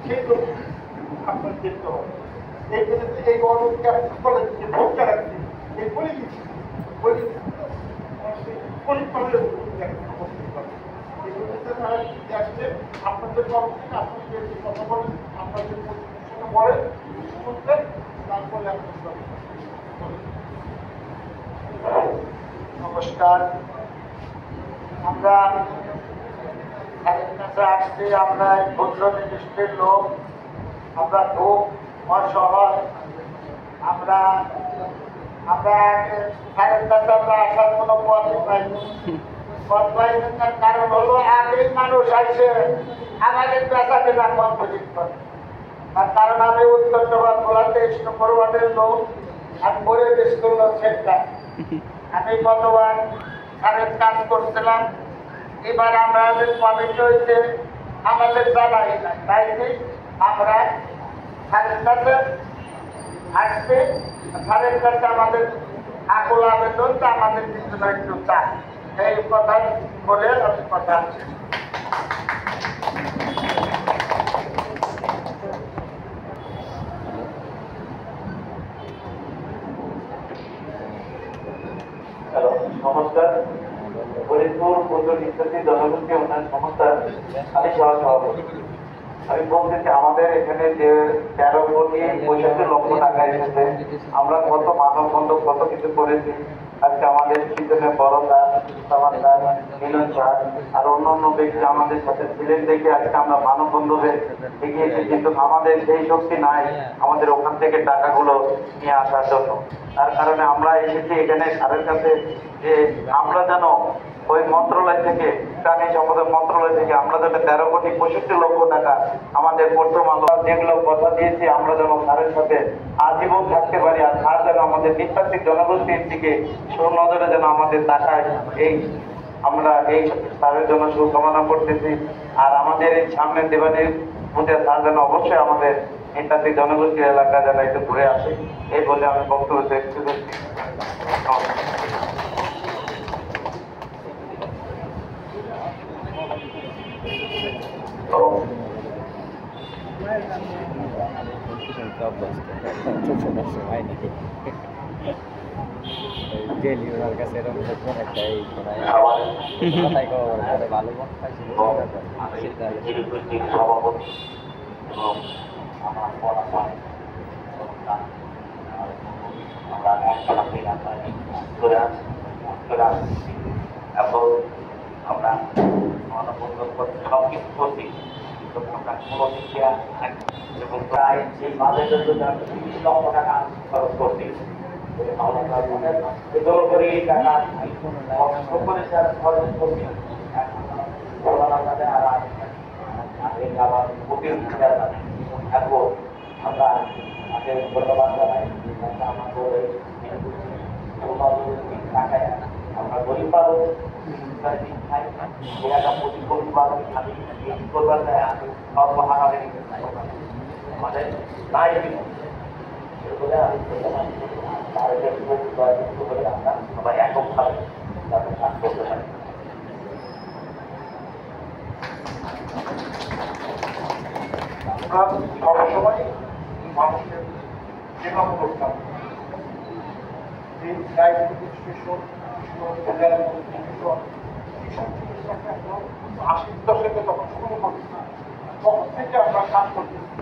সেই লোক আপনার দেখতে হবে। এই এই গণকে বলেন যে ভোটটা রাখছি এই পলিটিক্স আপনাদের আপনাদের কথা বলেন, আপনাদের বলেন, শুনতেন, তারপরে নমস্কার। আমরা আসছি, আমরা ক্ষুদ্র নির্দিষ্টের লোক, আমরা খুব অসহায়। আমরা স্যারের কাছে আমরা আসার কোনো পথই পাইনি। পথ পাইনি তার কারণ হলো আগেই মানুষ আসে আমাদের পেশা কেনা কম্পোজিট করে। তার কারণ আমি উত্তর জবাবগুলা 23 নম্বর ওয়ার্ডের লোক, আমি পরিবেশ করলো সেটা। আমি গতবার স্যারের কাজ করছিলাম, এবার আমাদের কমিটি হয়েছে আমাদের জানাই না, তাই আমরা স্যারের কাছে আসছে। স্যারের কাছে আমাদের আকুল আবেদন, আমাদের কিছু না একটু চাই, এই কথা বলে আমি কথা আছে। হ্যালো, নমস্কার। ফরিদপুর পূর্ব নিষ্পত্তি জনগোষ্ঠী উন্নয়ন সংস্থা আমি সভাপতি। আমি বলতেছি আমাদের এখানে যে 13,65,00,000 টাকা এসেছে, আমরা কত মানববন্ধন কত কিছু করেছি। আজকে আমাদের পিছনে বড় স্যার, আমার স্যার, মিলন স্যার আর অন্যান্য ব্যক্তি আমাদের সাথে ছিলেন দেখে আজকে আমরা মানববন্ধনে এগিয়েছি, কিন্তু আমাদের সেই শক্তি নাই আমাদের ওখান থেকে টাকাগুলো নিয়ে আসার জন্য। তার কারণে আমরা এসেছি এখানে স্যারের কাছে যে আমরা যেন ওই মন্ত্রণালয় থেকে, প্রাণী সম্পদ মন্ত্রণালয় থেকে আমরা যেন 13,65,00,000 টাকা আমাদের বর্তমান যেগুলো কথা দিয়েছি আমরা যেন স্যারের সাথে আজীবন থাকতে পারি, আর স্যার যেন আমাদের নিঃস্বার্থিক জনগোষ্ঠীর দিকে সুনজরে যেন আমাদের তাকায়, এই আমরা এই স্যারের জন্য শুভকামনা করতেছি। আর আমাদের এই সামনে দেবানির মধ্যে স্যার যেন অবশ্যই আমাদের নিঃস্বার্থিক জনগোষ্ঠীর এলাকা যেন একটু ঘুরে আসে, এই বলে আমি বক্তব্য দেখতে করছি। ওনার কাছে এরকম একটা এই কথাই ভালো সভাপতি এবং আমার পড়াশোনায় আমরা একসাথে চলে আসছি এবং আমরা মানববন্ধন করতে সব কিছু করছি, কিন্তু আমরা কোনো দিকে এবং প্রায় সেই বাজেটের জন্য 30 লক্ষ টাকা খরচ করছি। আমরা আগে ধন্যবাদ জানাই টাকায় আমরা গরিব পাবো খাই আমাদের নাই আমরা সবাই এককভাবে তাদের কাজ করতে পারি। আমরা সবসময় মানুষের সেবা করতাম, এই ডায়াবেটিস স্টেশন, আশির দশকে তখন শুরু করছি, তখন থেকে আমরা কাজ করতেছি।